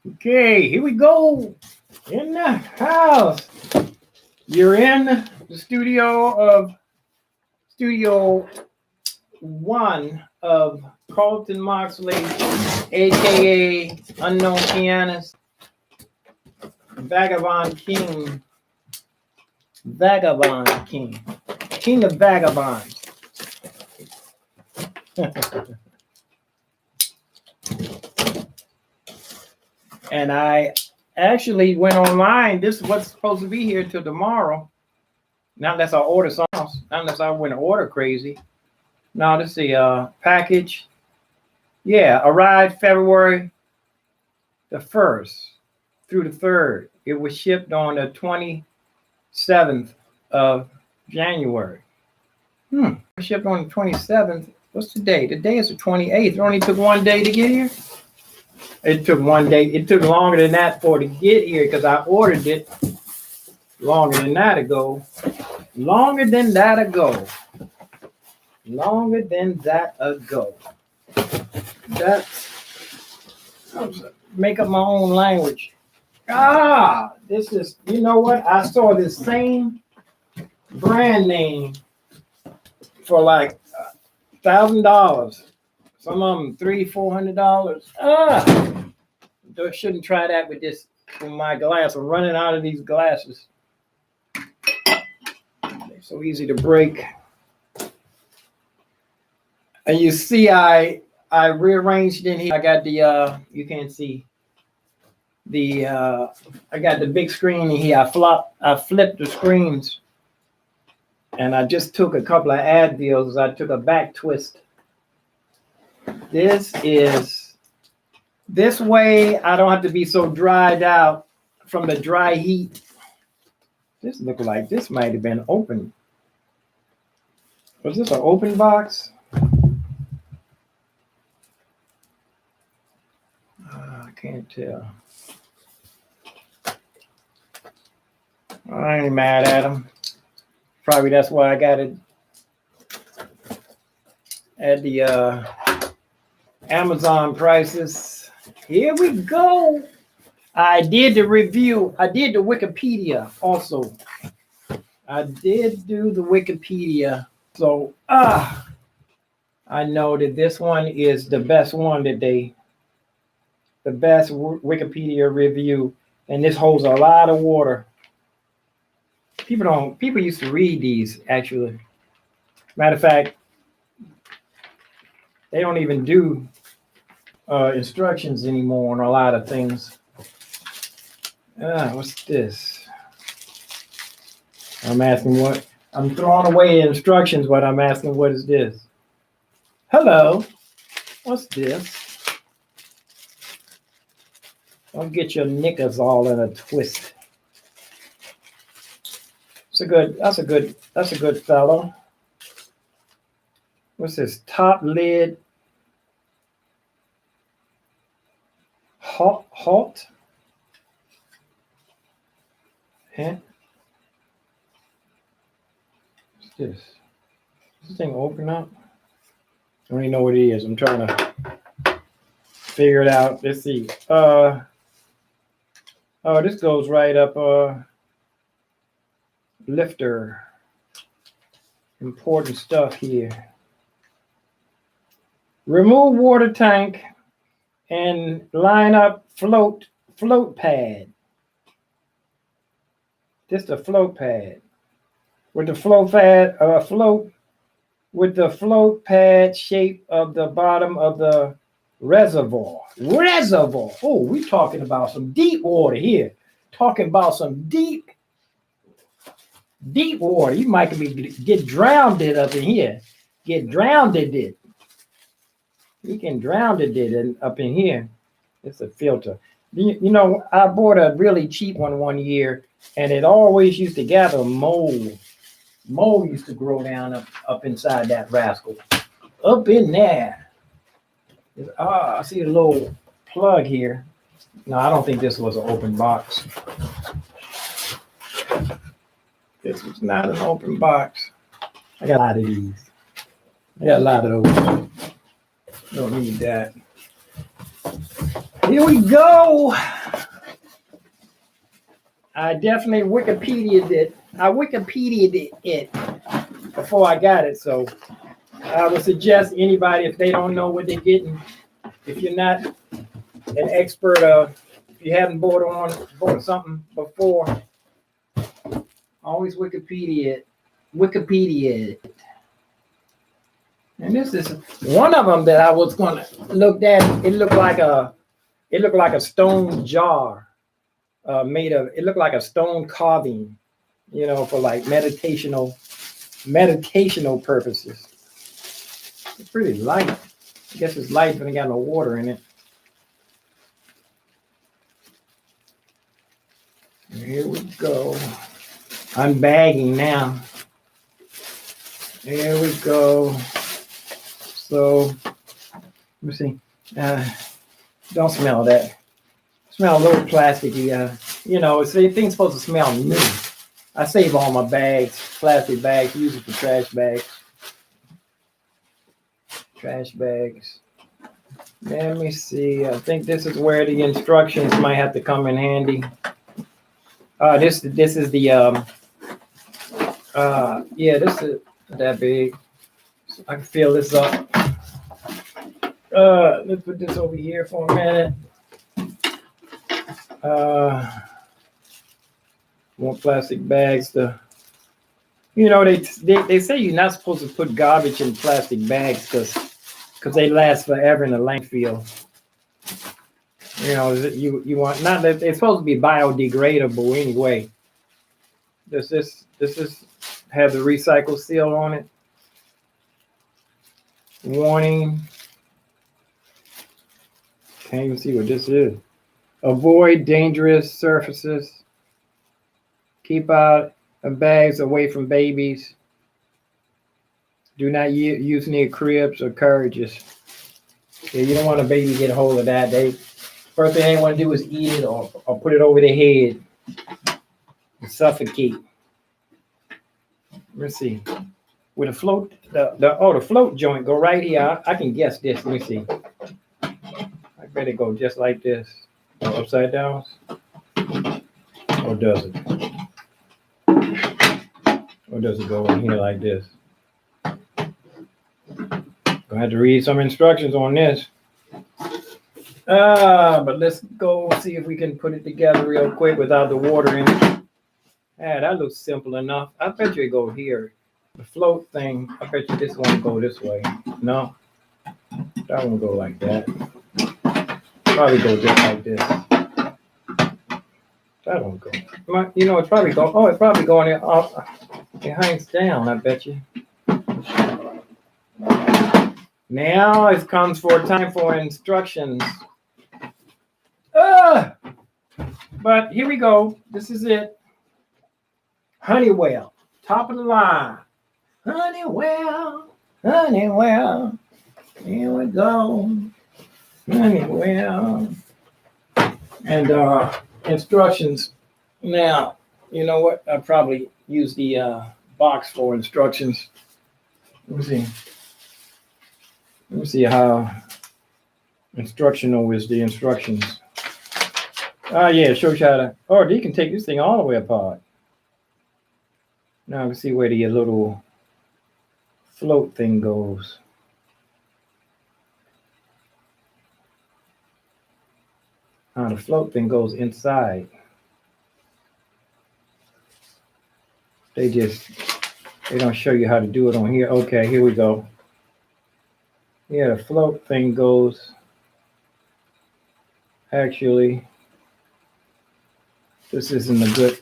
Okay, here we go. In the house. You're in the studio one of Carlton Moxley, aka Unknown Pianist, Vagabond King, King of Vagabonds. And I actually went online. This is what's supposed to be here till tomorrow. Not unless I order something else. Not unless I went to order crazy. No, this is the package. Yeah, arrived February the 1st through the 3rd. It was shipped on the 27th of January. Shipped on the 27th. What's the day? The day is the 28th. It only took one day to get here. It took one day. It took longer than that for it to get here because I ordered it longer than that ago. That's make up my own language. This is, you know what? I saw this same brand name for like $1,000. Some of them $300-400. Shouldn't try that with this, with my glass. I'm running out of these glasses. They're so easy to break. And you see, I rearranged in here. I got the you can't see the I got the big screen in here. I flipped the screens, and I just took a couple of Advils. I took a back twist. This way I don't have to be so dried out from the dry heat. This looked like this might have been open. Was this an open box? I can't tell. I ain't mad at him. Probably that's why I got it at the Amazon prices. Here we go. I did the review. I did the Wikipedia also. I did do the Wikipedia. So I know that this one is the best one that the best Wikipedia review, and this holds a lot of water. People used to read these actually. Matter of fact, they don't even do instructions anymore on a lot of things. What's this? I'm asking what? I'm throwing away instructions, but I'm asking what is this? Hello, what's this? Don't get your knickers all in a twist. That's a good fellow. What's this? Top lid. Halt. Huh? What's this? Does this thing open up? I don't even know what it is. I'm trying to figure it out. Let's see. This goes right up. Lifter. Important stuff here. Remove water tank and line up float pad. Just a float pad. With the float pad shape of the bottom of the reservoir. Oh, we're talking about some deep water here. Talking about some deep water. You might get drowned up in here. Get drowned it. You can drown it up in here. It's a filter. You know, I bought a really cheap one year, and it always used to gather mold. Mold used to grow down up inside that rascal. Up in there. I see a little plug here. No, I don't think this was an open box. This was not an open box. I got a lot of these. I got a lot of those. Don't need that. Here we go. I definitely Wikipedia'd it. I Wikipedia'd it before I got it. So I would suggest anybody, if they don't know what they're getting, if you're not an expert if you haven't bought something before, always Wikipedia it. And this is one of them that I was going to look at. It looked like a stone jar it looked like a stone carving, for like meditational purposes. It's pretty light. I guess it's light but it got no water in it. Here we go. I'm bagging now. There we go. So, let me see. Don't smell that. Smell a little plasticky. Things supposed to smell new. I save all my bags, plastic bags, use it for trash bags. Trash bags. Let me see. I think this is where the instructions might have to come in handy. This is the this is that big. I can fill this up. Let's put this over here for a minute. More plastic bags. They say you're not supposed to put garbage in plastic bags because they last forever in the landfill. You want not that it's supposed to be biodegradable anyway. Does this have the recycle seal on it? Warning. Can't even see what this is. Avoid dangerous surfaces. Keep out of bags away from babies. Do not use near cribs or carriages. Yeah, you don't want a baby to get a hold of that. First thing they want to do is eat it or put it over their head and suffocate. Let's see. With a float, the float joint go right here. I can guess this. Let me see. I bet it go just like this. Upside down? Or does it? Or does it go in here like this? Gonna have to read some instructions on this. But let's go see if we can put it together real quick without the water in it. Yeah, that looks simple enough. I bet you it go here. The float thing, I bet you this one go this way. No, that one go like that. Probably go just like this. That don't go. It's probably go. Oh, it's probably going in off. It hangs down. I bet you. Now it comes for time for instructions. But here we go. This is it. Honeywell, top of the line. Honeywell. Here we go. Honeywell. And instructions. Now, you know what? I probably use the box for instructions. Let me see how instructional is the instructions. Yeah, it shows you how to. Oh, you can take this thing all the way apart. Now I can see where the little float thing goes. The float thing goes inside. They don't show you how to do it on here. Okay, here we go. Yeah, the float thing goes. Actually, this isn't a good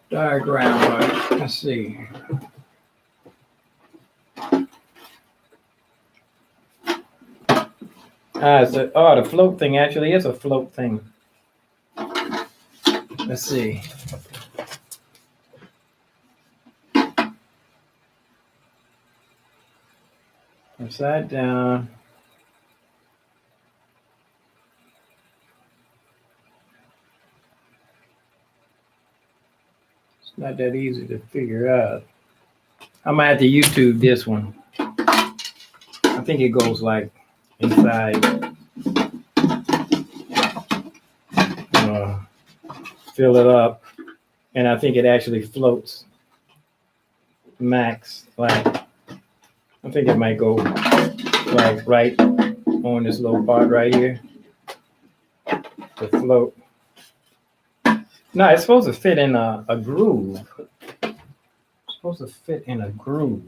diagram, right? Let's see. The float thing actually is a float thing. Let's see. Upside down. It's not that easy to figure out. I might have to YouTube this one. I think it goes like inside. gonna fill it up, and I think it actually floats max. Like, I think it might go like right on this little part right here to float. No, it's supposed to fit in a groove. It's supposed to fit in a groove.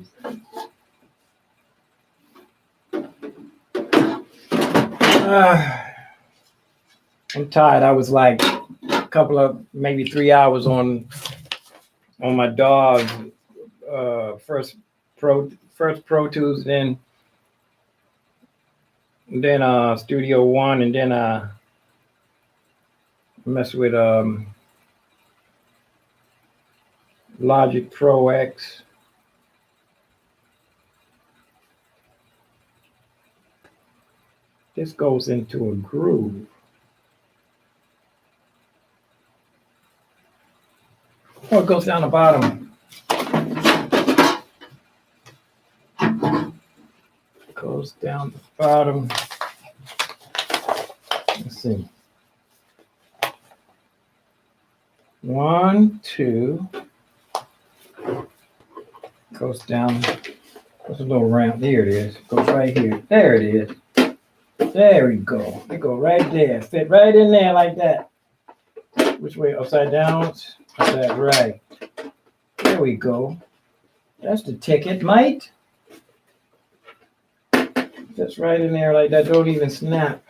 I'm tired. I was like a couple of maybe 3 hours on my dog. First Pro Tools, then Studio One, and then mess with Logic Pro X. This goes into a groove. Oh, it goes down the bottom. Goes down the bottom. Let's see. 1, 2. Goes down. There's a little ramp. There it is. Goes right here. There it is. There we go. It go right there. Fit right in there like that. Which way? Upside down? Upside right. There we go. That's the ticket, mate. Fits right in there like that. Don't even snap.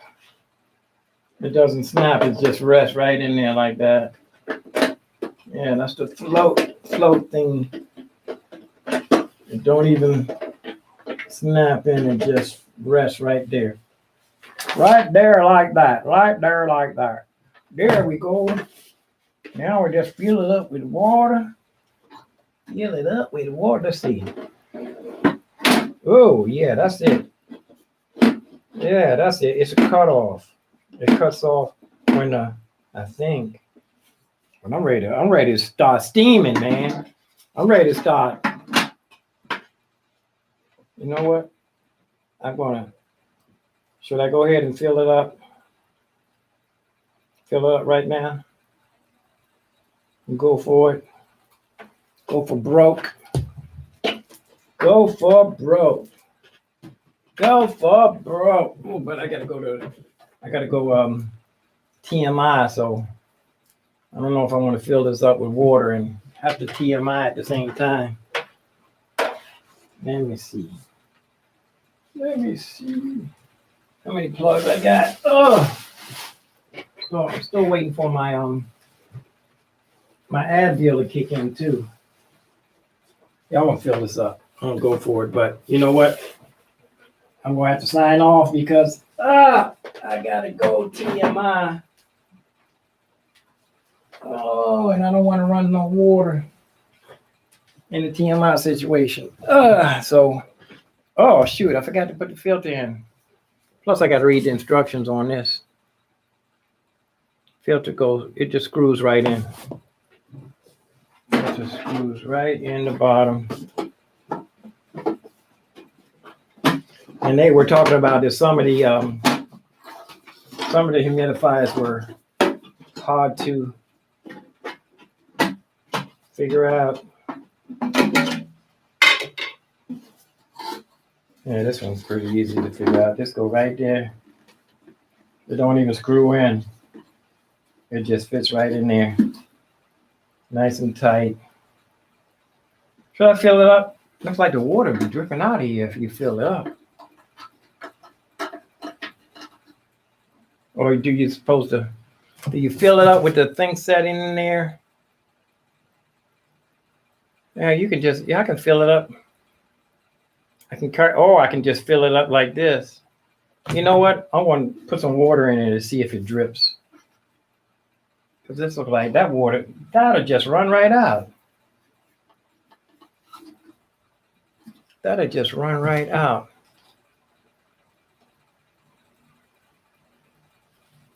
It doesn't snap. It just rests right in there like that. Yeah, that's the float thing. It don't even snap in. It just rests right there. Right there like that. Right there like that. There we go. Now we just fill it up with water. Fill it up with water. Let's see. Oh, yeah, that's it. Yeah, that's it. It's a cutoff. It cuts off when I think. When I'm ready to start steaming, man. I'm ready to start. You know what? Should I go ahead and fill it up? Fill it up right now. And go for it. Go for broke. Go for broke. Go for broke. Oh, but I gotta go TMI, so I don't know if I want to fill this up with water and have to TMI at the same time. Let me see. How many plugs I got? Oh, so I'm still waiting for my Advil to kick in too. Yeah, I'm gonna fill this up. I'm gonna go for it, but you know what? I'm gonna have to sign off because I gotta go TMI. Oh, and I don't want to run no water in the TMI situation. Oh shoot, I forgot to put the filter in. Plus, I got to read the instructions on this. Filter goes, it just screws right in. It just screws right in the bottom. And they were talking about this. Some of the humidifiers were hard to figure out. Yeah, this one's pretty easy to figure out. Just go right there. It don't even screw in. It just fits right in there. Nice and tight. Should I fill it up? Looks like the water be dripping out of here if you fill it up. Or do you fill it up with the thing setting in there? Yeah, I can fill it up. I can just fill it up like this. You know what? I want to put some water in it to see if it drips. Because this looks like that water, that'll just run right out. That'll just run right out.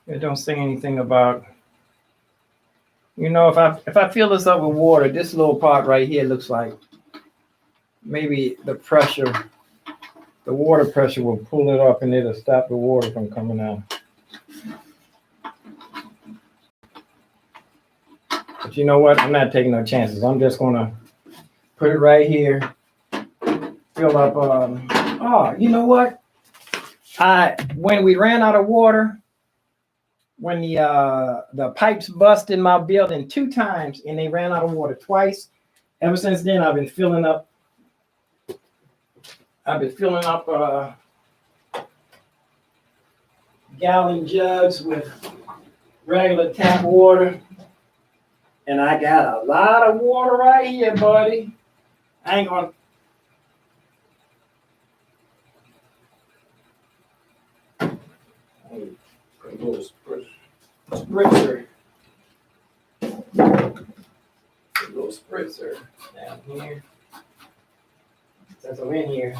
It don't say anything about, you know, if I fill this up with water, this little part right here looks like maybe the water pressure will pull it up and it'll stop the water from coming out. you know what? I'm not taking no chances. I'm just gonna put it right here. Fill up. Oh, you know what? When we ran out of water, when the pipes bust in my building 2 times, and they ran out of water twice. Ever since then, I've been filling up. Gallon jugs with regular tap water, and I got a lot of water right here, buddy. I ain't gonna. Put a little spritzer. A little spritzer down here. Since I'm in here.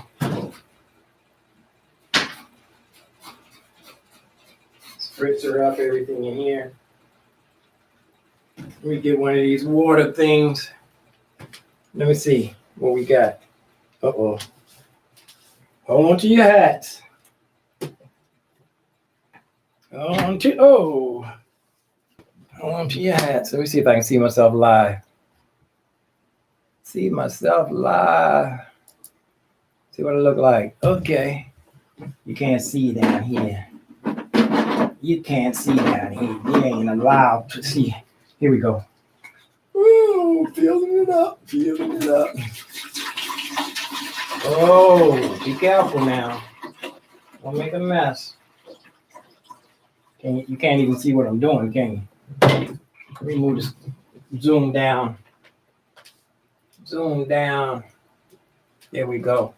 Spritzer up everything in here. Let me get one of these water things. Let me see what we got. Uh-oh. Hold on to your hats. Hold on to your hats. Let me see if I can see myself live. See myself live. See what I look like. Okay. You can't see down here. You can't see down here. You ain't allowed to see. Here we go. Ooh, feeling it up. Oh, be careful now. Don't make a mess. You can't even see what I'm doing, can you? Let me move this. Zoom down. There we go.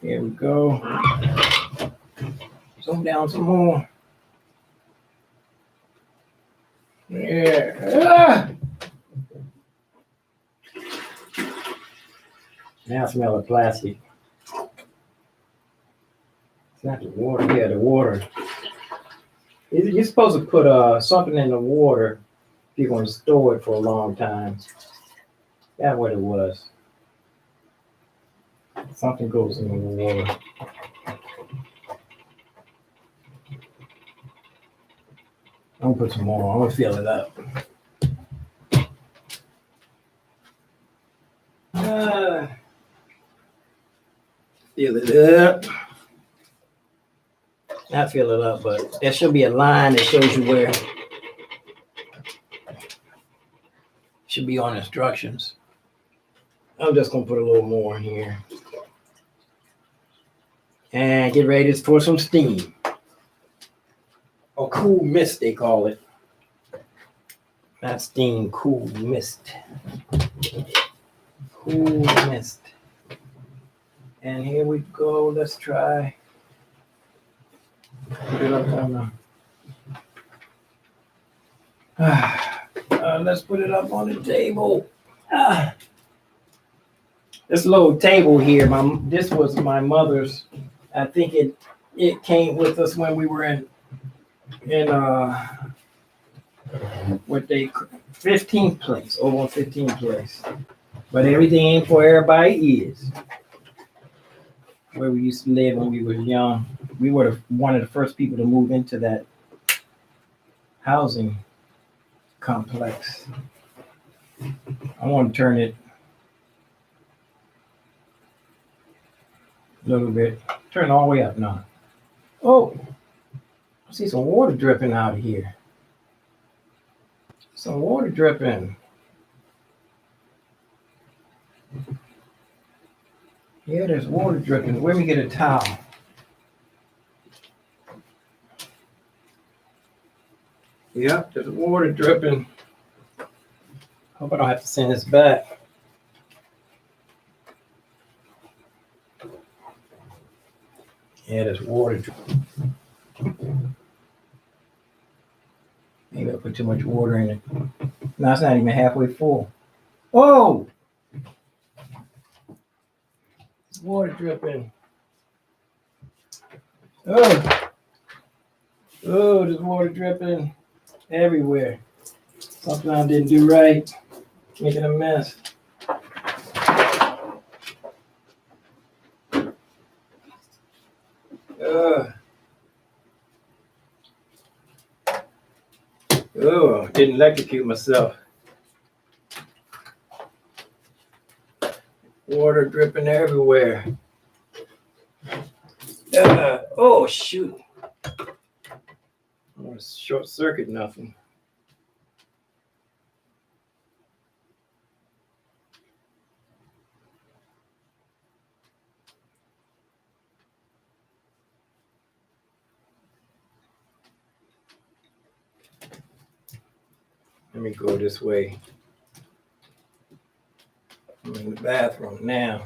Here we go. Zoom down some more. Yeah. Now I smell the plastic. It's not the water. Yeah, the water. You're supposed to put something in the water if you're going to store it for a long time. That's what it was. Something goes in the water. I'm gonna put some more. I'm gonna fill it up. Fill it up. Not fill it up, but there should be a line that shows you where. Should be on instructions. I'm just gonna put a little more in here. And get ready for some steam. Or cool mist, they call it. Not steam, cool mist. Cool mist. And here we go. Let's try. Put it up on the. Let's put it up on the table. This little table here. This was my mother's. I think it came with us when we were in what they 15th place, over 15th place. But everything ain't for everybody is. Where we used to live when we were young. We were one of the first people to move into that housing complex. I want to turn it a little bit. Turn it all the way up now. Oh, I see some water dripping out of here. Some water dripping. Yeah, there's water dripping. Let me get a towel. Yep, there's water dripping. Hope I don't have to send this back. Yeah, there's water dripping. Maybe I put too much water in it. No, it's not even halfway full. Oh! It's water dripping. Oh! Oh, there's water dripping everywhere. Something I didn't do right. Making a mess. Oh, didn't electrocute myself. Water dripping everywhere. Oh, shoot. I want to short circuit nothing. Let me go this way. I'm in the bathroom now.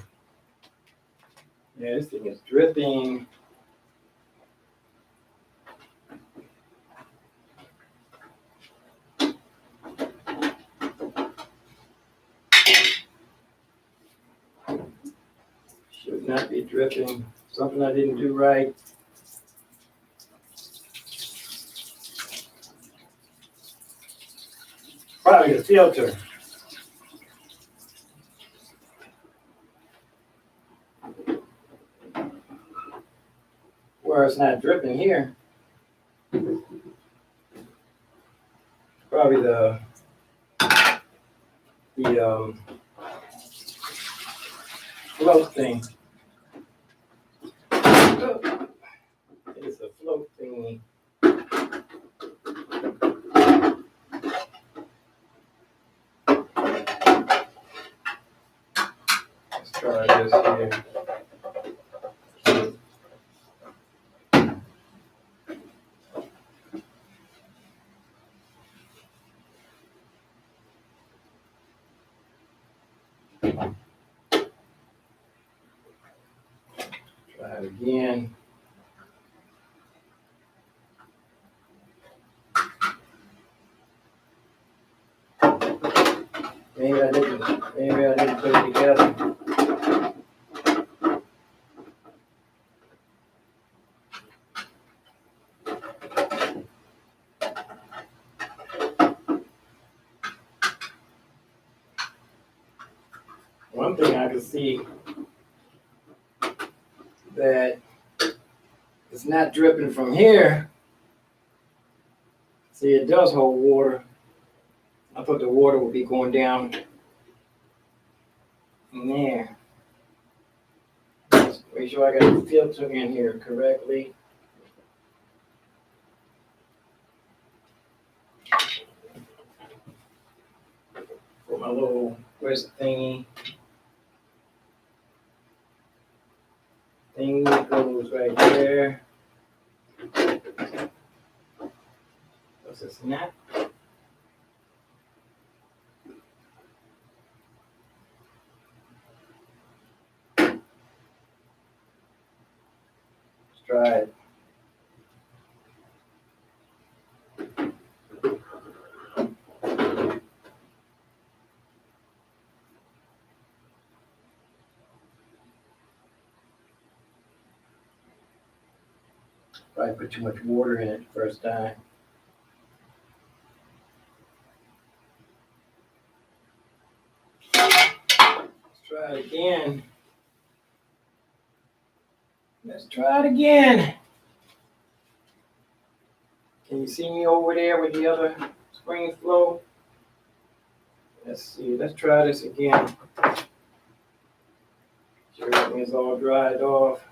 Yeah, this thing is dripping. Should not be dripping. Something I didn't do right. Probably the filter. Where it's not dripping here. Probably the float thing. It's a float thingy. Let's try this here. Try it again. Maybe I didn't put it together. One thing I can see that it's not dripping from here. See, it does hold water. I thought the water would be going down in there. Just make sure I got the filter in here correctly. Put my little, where's the thingy? Thing that goes right there. What's a snap? Let's try it. Probably put too much water in it the first time. Let's try it again. Let's try it again. Can you see me over there with the other spring flow? Let's see. Let's try this again. Sure everything's all dried off.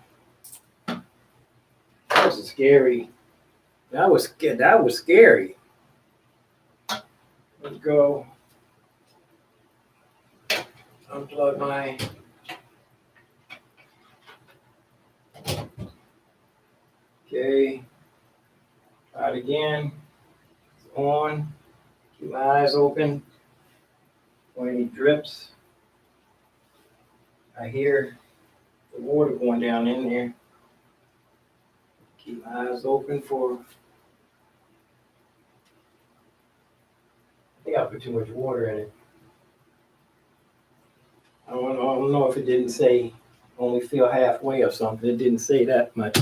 That was scary. That was scary. Let's go. Unplug my. Okay. Try it again. It's on. Keep my eyes open. When any drips, I hear the water going down in there. Keep my eyes open for. I think I put too much water in it. I don't know if it didn't say only fill halfway or something. It didn't say that much.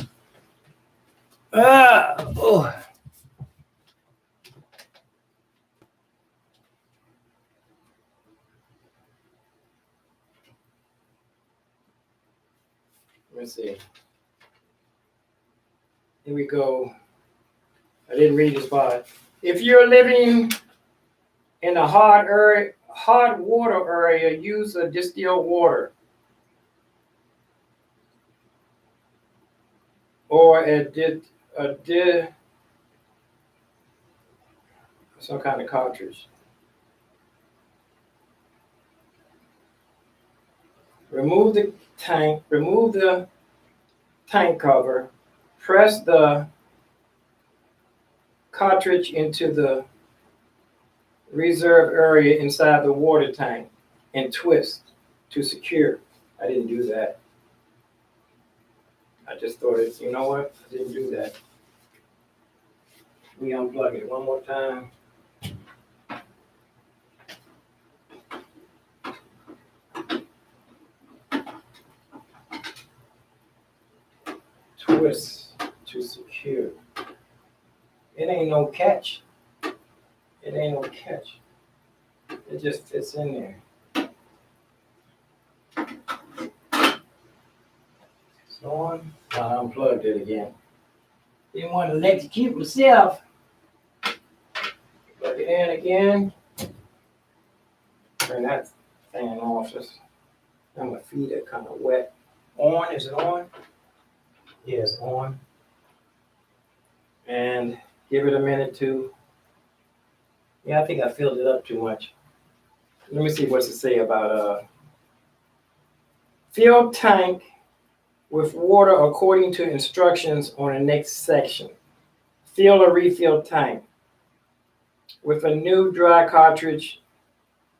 Oh. Let's see. Here we go. I didn't read the spot. If you're living in a hot water area, use a distilled water or some kind of cartridge. Remove the tank cover, press the cartridge into the reserve area inside the water tank and twist to secure. I didn't do that. I just thought it, you know what? I didn't do that. We unplug it one more time. Twist to secure. It ain't no catch. It ain't no catch. It just fits in there. It's on. I unplugged it again. Didn't want to electrocute myself. Plug it in again. Turn that fan off. Now my feet are kind of wet. On, is it on? Yeah, it's on. And give it a minute to. Yeah, I think I filled it up too much. Let me see what's it say about fill tank with water according to instructions on the next section. Fill or refill tank. With a new dry cartridge,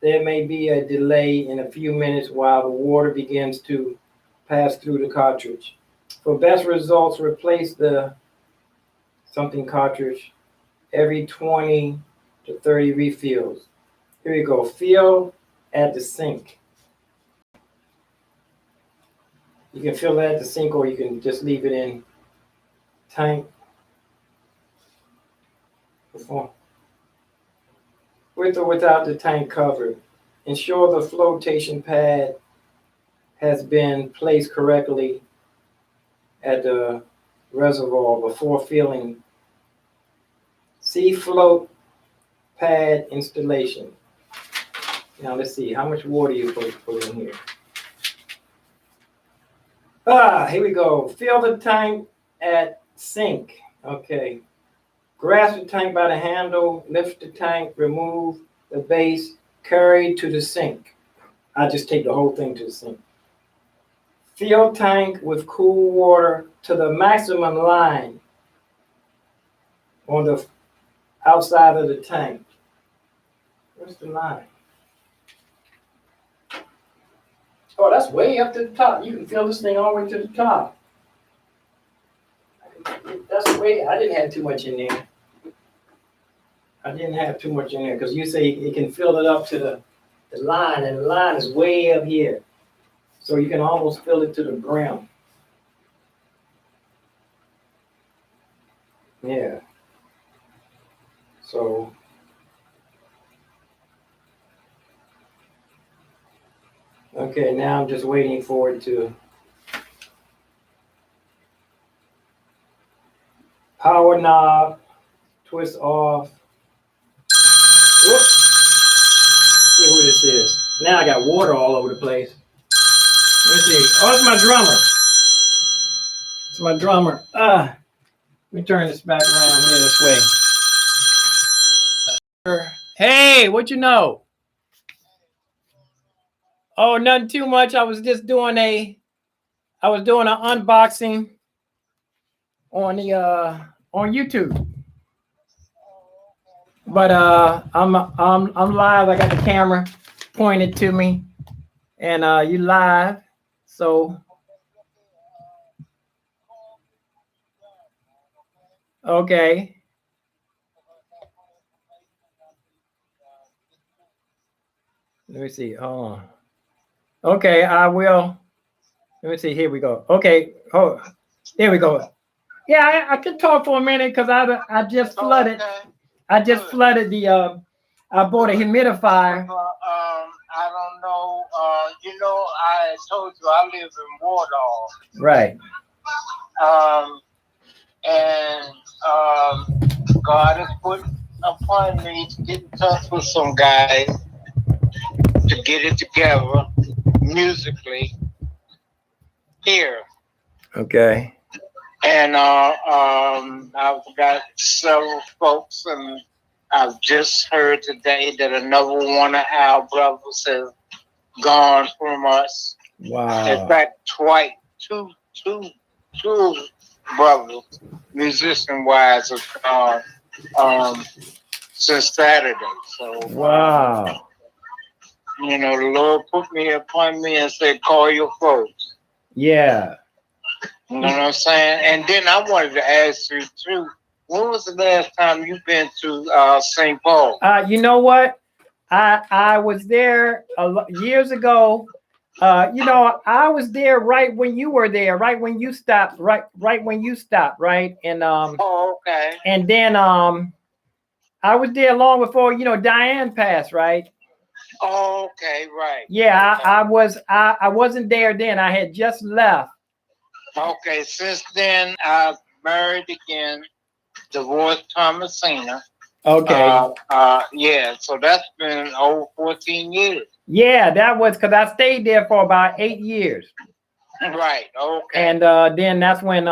there may be a delay in a few minutes while the water begins to pass through the cartridge. For best results, replace the cartridge every 20 to 30 refills. Here we go. Fill at the sink. You can fill it at the sink or you can just leave it in tank. With or without the tank covered. Ensure the flotation pad has been placed correctly at the reservoir before filling. See float pad installation. Now let's see, how much water you're supposed to put in here. Here we go. Fill the tank at sink. Okay. Grasp the tank by the handle, lift the tank, remove the base, carry to the sink. I just take the whole thing to the sink. Fill tank with cool water to the maximum line on the outside of the tank. Where's the line? Oh, that's way up to the top. You can fill this thing all the way to the top. That's way, I didn't have too much in there. Because you say it can fill it up to the line, and the line is way up here. So you can almost fill it to the brim. Yeah. So okay, now I'm just waiting for it to power knob, twist off. Whoops. See who this is. Now I got water all over the place. Let's see. Oh, it's my drummer. It's my drummer. Let me turn this back around here this way. Hey, what you know? Oh, nothing too much. I was just doing an unboxing on the on YouTube. But I'm live. I got the camera pointed to me, and you live. So okay. Let me see. Hold on. Okay, I will. Let me see. Here we go. Okay. Oh, there we go. Yeah, I could talk for a minute because I just flooded. Okay. I just flooded the. I bought a humidifier. I don't know. I told you I live in Wardall. Right. And God has put a upon me to get in touch with some guys to get it together musically here. Okay. And I've got several folks, and I've just heard today that another one of our brothers has gone from us. Wow. In fact, twice, two brothers, musician-wise, have gone since Saturday. So, wow. You know, the Lord put me upon me and said, call your folks. Yeah. You know what I'm saying? And then I wanted to ask you, too, when was the last time you've been to St. Paul? You know what? I was there years ago. You know, I was there right when you were there, right when you stopped, right when you stopped, right? And oh, okay. And then I was there long before, you know, Diane passed, right? Oh, okay, right. Yeah, okay. I wasn't there then. I had just left. Okay, since then I've married again, divorced Thomasina. Okay. Yeah, so that's been over 14 years. Yeah, that was because I stayed there for about 8 years. Right. Okay. And then that's when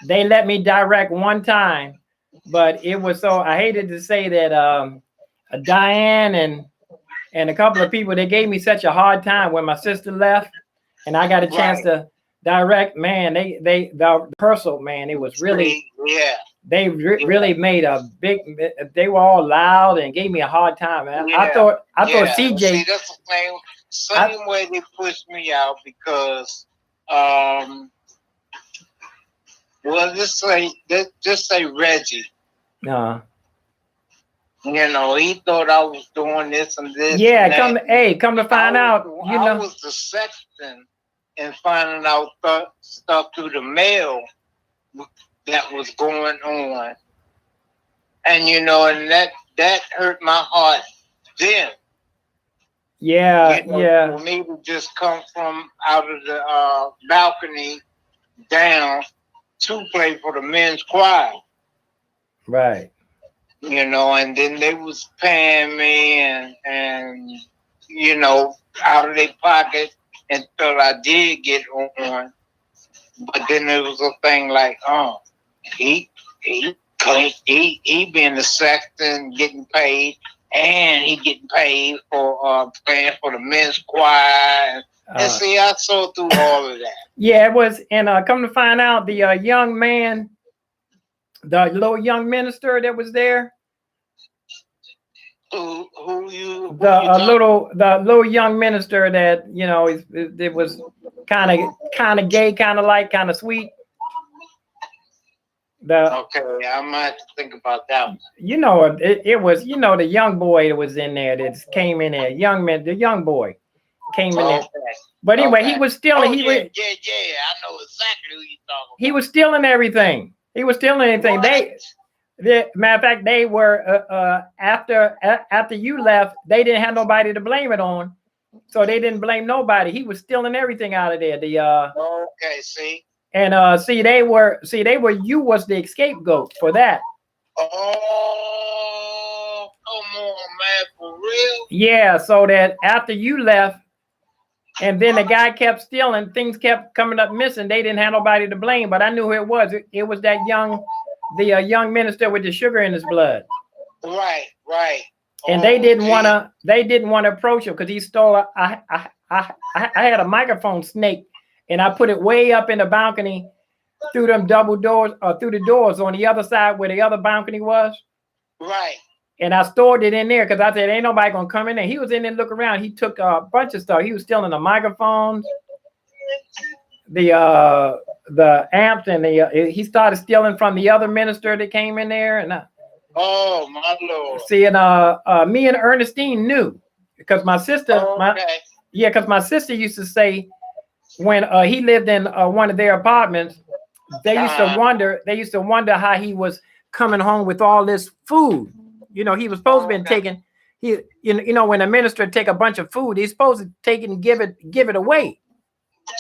they let me direct one time, but it was so I hated to say that Diane and a couple of people, they gave me such a hard time when my sister left, and I got a chance to direct. Man, the rehearsal, man, it was really They really made a big. They were all loud and gave me a hard time. Man. I thought CJ. See, that's the same way they pushed me out because, well, just say Reggie. You know, he thought I was doing this and this. Yeah, and come to find out. You know, I was the sexton and finding out stuff through the mail that was going on, and you know, and that hurt my heart then. Yeah, you know, yeah. For me to just come from out of the balcony down to play for the men's choir, right? You know, and then they was paying me and you know, out of their pocket until I did get on. But then there was a thing like, oh, he being the sexton, getting paid, and he getting paid for playing for the men's choir. And see, I saw through all of that. Yeah, it was, and come to find out, the young man, the little young minister that was there. The little young minister that, you know, it was kind of gay, kind of sweet. Okay, I might have to think about that one. You know, it was, you know, the young boy that was in there that came in there. The young boy came in there. But anyway, he was stealing. Yeah, I know exactly who you're talking about. He was stealing everything. He was stealing anything. Matter of fact, they were after you left, they didn't have nobody to blame it on, so they didn't blame nobody. He was stealing everything out of there. Okay, see. And you was the scapegoat for that. Oh, come on, man, for real? Yeah, so that after you left, and then the guy kept stealing, things kept coming up missing. They didn't have nobody to blame, but I knew who it was. It was that young minister with the sugar in his blood. Right. And they didn't want to approach him because he stole. I had a microphone snake, and I put it way up in the balcony through them double doors, or through the doors on the other side where the other balcony was. Right. And I stored it in there because I said, ain't nobody gonna come in there. He was in there, look around. He took a bunch of stuff. He was stealing the microphones, the amps, and he started stealing from the other minister that came in there. And oh my Lord. See, and me and Ernestine knew because my sister, because my sister used to say when he lived in one of their apartments, they used to wonder how he was coming home with all this food. You know, he was supposed to be taking. You know, when a minister take a bunch of food, he's supposed to take it and give it away.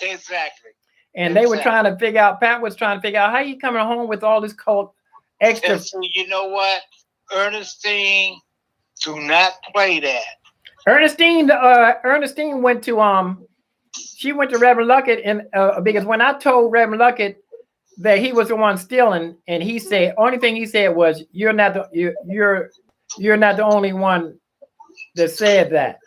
Exactly. And they were trying to figure out. Pat was trying to figure out how you coming home with all this cold extra. So you know what? Ernestine, do not play that. Ernestine went to she went to Reverend Luckett, and because when I told Reverend Luckett that he was the one stealing, and he said only thing he said was you're not the only one that said that.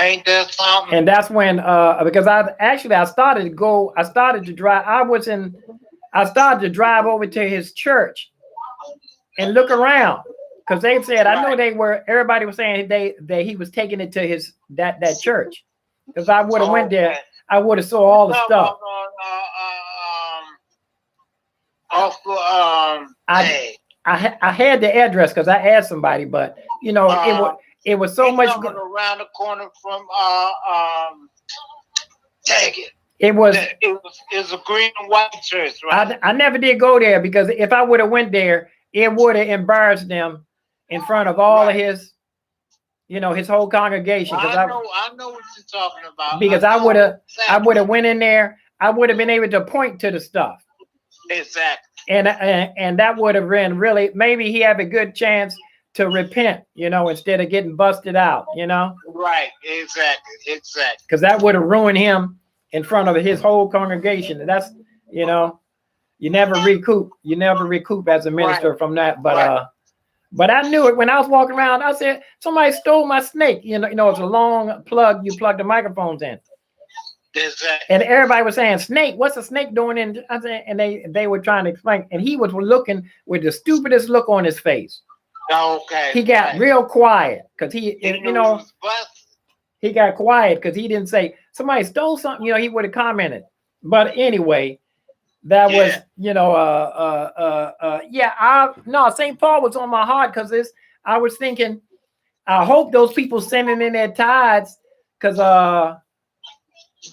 Ain't that something? And that's when because I started to drive. I started to drive over to his church and look around because they said I know everybody was saying that he was taking it to his that church. Because I would have went there, I would have saw all the stuff. I had the address because I asked somebody, but you know it was so much around the corner from It was a green and white church, right? I never did go there because if I would have went there, it would have embarrassed them in front of all of his, his whole congregation. I know what you're talking about. Because I would have went in there, I would have been able to point to the stuff. Exactly. And that would have been really, maybe he had a good chance to repent, instead of getting busted out, Right, exactly. Because that would have ruined him in front of his whole congregation. And that's, you never recoup as a minister from that. But I knew it when I was walking around. I said, somebody stole my snake. It's a long plug. You plug the microphones in. Exactly. And everybody was saying, snake, what's a snake doing? I said, and they were trying to explain. And he was looking with the stupidest look on his face. Okay. He got real quiet because he got quiet because he didn't say somebody stole something. He would have commented. But anyway, that was, St. Paul was on my heart because I was thinking, I hope those people sending in their tithes because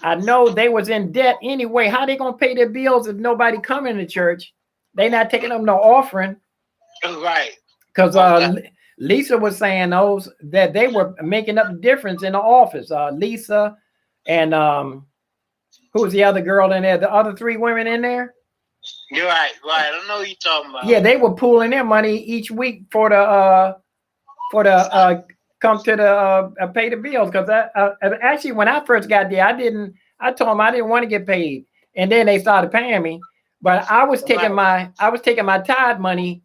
I know they was in debt anyway. How they gonna pay their bills if nobody coming to church? They not taking them no offering. Right. Because Lisa was saying that they were making up the difference in the office. Lisa and who was the other girl in there? The other three women in there? You're right. I don't know what you're talking about. Yeah, they were pooling their money each week for the come to the pay the bills. Because actually when I first got there, I told them I didn't want to get paid. And then they started paying me. But I was taking my tithe money.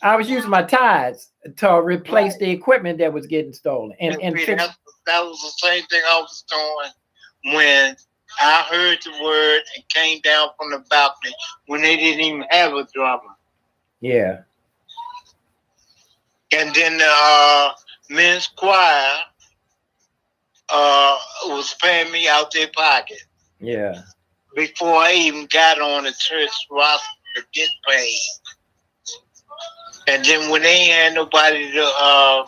I was using my tithes to replace the equipment that was getting stolen. And that was the same thing I was doing when I heard the word and came down from the balcony when they didn't even have a drummer. Yeah. And then the men's choir was paying me out their pocket. Yeah. Before I even got on the church roster to get paid. And then when they ain't had nobody to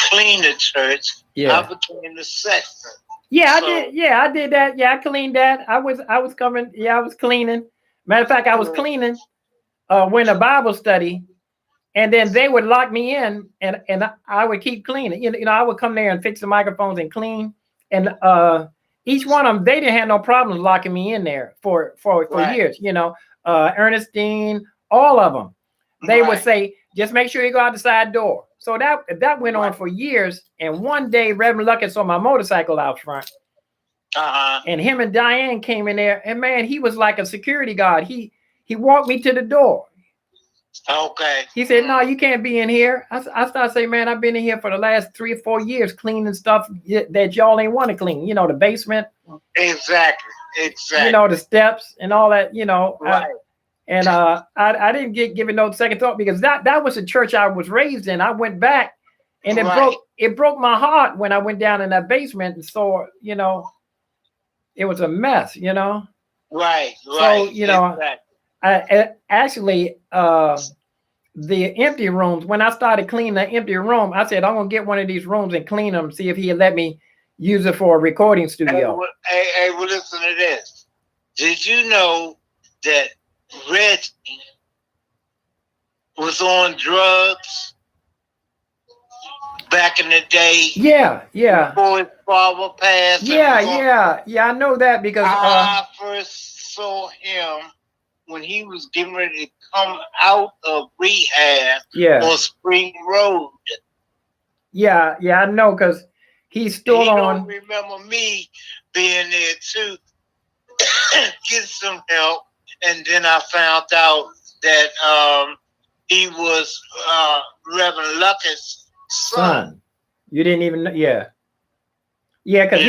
clean the church, I became the sexton. Yeah, I did. Yeah, I did that. Yeah, I cleaned that. I was coming. Yeah, I was cleaning. Matter of fact, I was cleaning when the Bible study, and then they would lock me in, and I would keep cleaning. I would come there and fix the microphones and clean. And each one of them, they didn't have no problems locking me in there for years. Ernestine, all of them, they would say, just make sure you go out the side door. So that went on for years. And one day, Reverend Luckett saw my motorcycle out front. And him and Diane came in there. And man, he was like a security guard. He walked me to the door. Okay. He said, no, you can't be in here. I started saying, man, I've been in here for the last 3 or 4 years cleaning stuff that y'all ain't want to clean. The basement. Exactly. The steps and all that, Right. And I didn't give it no second thought because that was the church I was raised in. I went back and it broke my heart when I went down in that basement and saw, it was a mess, Right. So, I actually the empty rooms, when I started cleaning the empty room, I said, I'm gonna get one of these rooms and clean them, see if he'd let me use it for a recording studio. Hey, well, listen to this. Did you know that Reggie was on drugs back in the day? Yeah. Before his father passed. Yeah. I know that because I first saw him when he was getting ready to come out of rehab Yeah. on Spring Road. Yeah, I know, because he's still He on. don't remember me being there to get some help, and then I found out that he was Reverend Lucky's son. You didn't even know. Yeah, because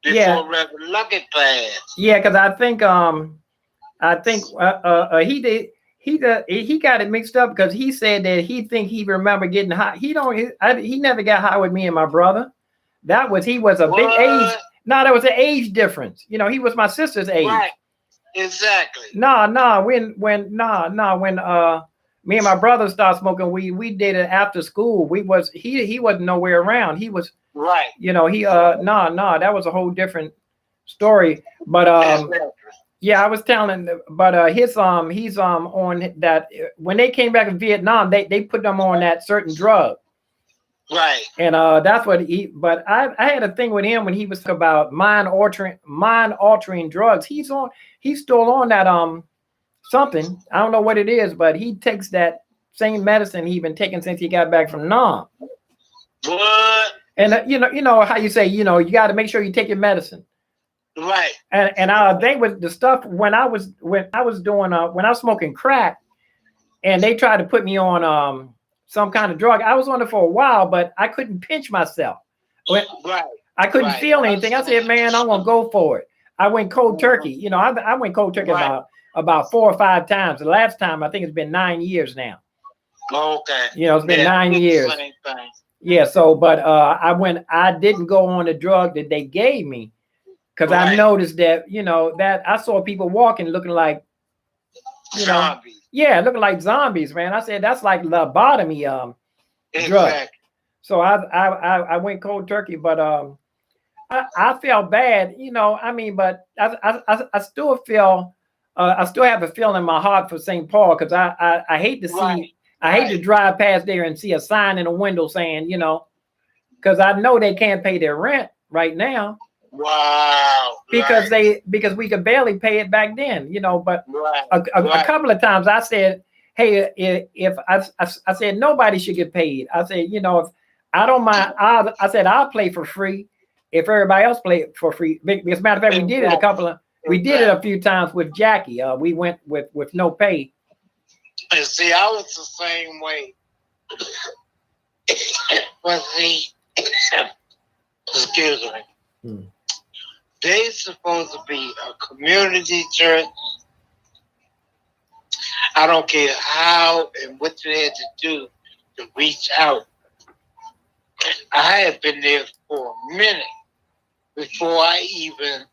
before Reverend Lucky passed. Yeah, because I think he got it mixed up, because he said that he remember getting high. He never got high with me and my brother. He was a big age. No, there was an age difference. You know, he was my sister's age. Right. Exactly. When me and my brother started smoking weed, we did it after school. He wasn't nowhere around. He was right. You know, that was a whole different story. But yeah, I was telling, but he's on that. When they came back in Vietnam, they put them on that certain drug. Right. And that's what but I had a thing with him when he was about mind altering drugs. He's still on that something. I don't know what it is, but he takes that same medicine he's been taking since he got back from Nam. What? And you know how you say, you got to make sure you take your medicine. Right. And they was the stuff when I was smoking crack, and they tried to put me on some kind of drug. I was on it for a while, but I couldn't pinch myself. Right. I couldn't feel anything. I said, man, I'm gonna go for it. I went cold turkey. You know, I went cold turkey about 4 or 5 times. The last time, I think it's been 9 years now. Okay. You know, it's been 9 years. Yeah. So, but I didn't go on the drug that they gave me, because I noticed that, that I saw people walking looking like, zombies. Yeah, looking like zombies, man. I said, that's like lobotomy drug. So I went cold turkey, but I felt bad, but I still feel I still have a feeling in my heart for St. Paul, because I hate to see I hate to drive past there and see a sign in a window saying, because I know they can't pay their rent right now. Wow. Because we could barely pay it back then, but a couple of times I said, hey, if I said nobody should get paid. I said, if I don't mind, I said I'll play for free if everybody else play for free. Because, matter of fact, we did it a few times with Jackie. We went with no pay. And see, I was the same way. But see, excuse me. They're supposed to be a community church. I don't care how and what you had to do to reach out. I had been there for a minute before I even